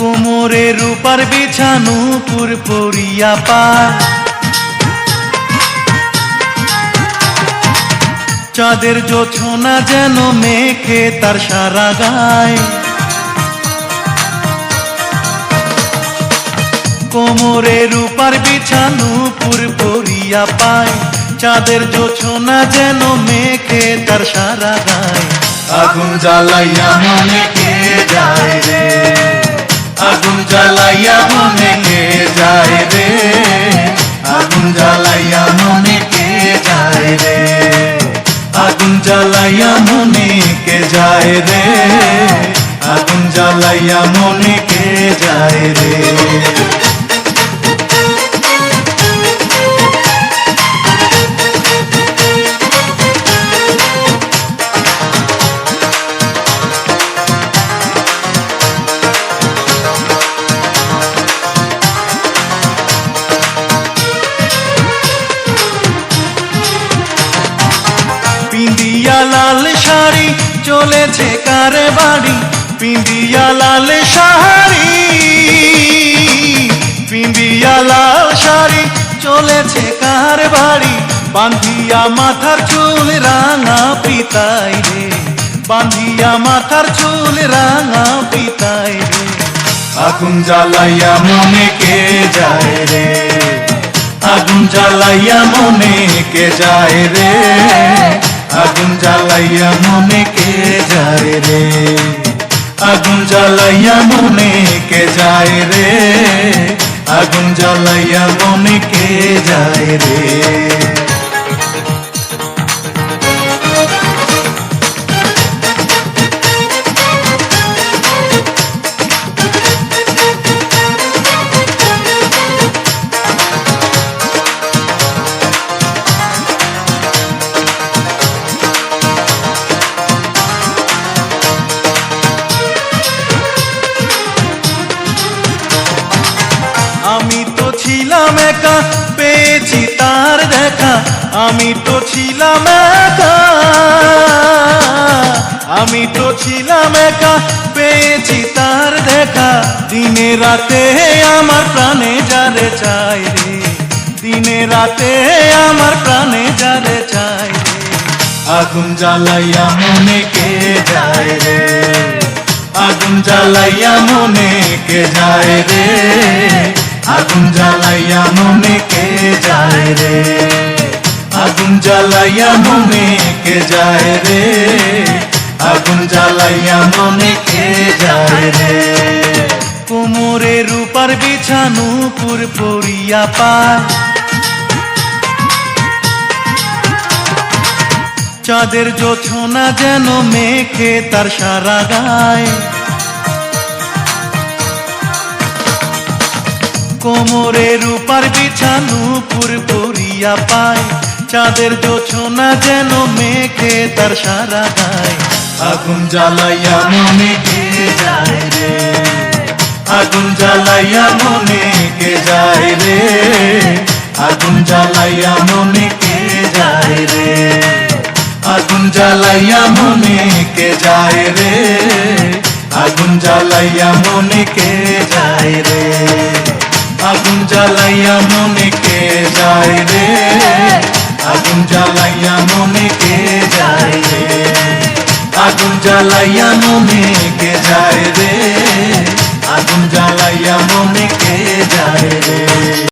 কোমরে রূপার বিছানো পুরপুরিয়া পায়, চাঁদের জোছনা যেন মেখে তার সারা গায়। কোমরে রূপার বিছানো পুরপুরিয়া পায়, চাঁদের জোছনা যেন মেখে তার সারা গায়। আগুন জ্বালাইয়া মনে কে যায় রে, আগুন জ্বালাইয়া মনে কে যায় রে, আগুন জ্বালাইয়া মনে কে যায় রে, আগুন জ্বালাইয়া মনে কে যায় রে, আগুন জ্বালাইয়া মনে কে যায় রে। পিন্দিয়া লাল শাড়ি চলেছে কারে বাড়ি, পিন্দিয়া লাল শাড়ি, পিন্দিয়া লাল শাড়ি চলেছে কার বাড়ি, বাঁধিয়া মাথার চুল রাঙা পিতাই রে, বাঁধিয়া মাথার চুল রাঙা পিতাই রে। আগুন জ্বালাইয়া মনে কে যায় রে, আগুন জ্বালাইয়া মনে কে যায় রে, আগুন জ্বালাইয়া মনে কে যায় রে, আগুন জ্বালাইয়া মনে কে যায় রে, আগুন জ্বালাইয়া মনে কে যায় রে। আমি তো ছিলাম একা পেয়েছি তার দেখা, আমি তো ছিলাম একা, আমি তো ছিলাম একা পেয়েছি তার দেখা, দিনে রাতে আমার প্রাণে যারে চাই রে, দিনে রাতে আমার প্রাণে যারে চাই রে। আগুন জ্বালাইয়া মনে কে যায় রে, আগুন জ্বালাইয়া মনে কে যায় রে, আগুন জ্বালাইয়া মনে কে যায় রে, আগুন জ্বালাইয়া মনে কে যায় রে, আগুন জ্বালাইয়া মনে কে যায় রে। কোমরে রূপার বিছানো পুরপুরিয়া পায়, চাঁদের জোছনা যেন মেখে তার সারা গায়। কোমরে রূপার বিছানো পুরপুরিয়া পায়, চাঁদের জোছনা যেন মেখে তার সারা গায়। আগুন জ্বালাইয়া মনে কে যায় রে, আগুন জ্বালাইয়া মনে কে যায় রে, আগুন জ্বালাইয়া মনে কে যায় রে, আগুন জ্বালাইয়া মনে কে যায় রে, আগুন জ্বালাইয়া মনে কে যায় রে, আগুন জ্বালাইয়া মনে কে যায় রে, আগুন জ্বালাইয়া মনে কে যায় রে, আগুন জ্বালাইয়া মনে কে যায় রে, আগুন জ্বালাইয়া মনে কে যায় রে।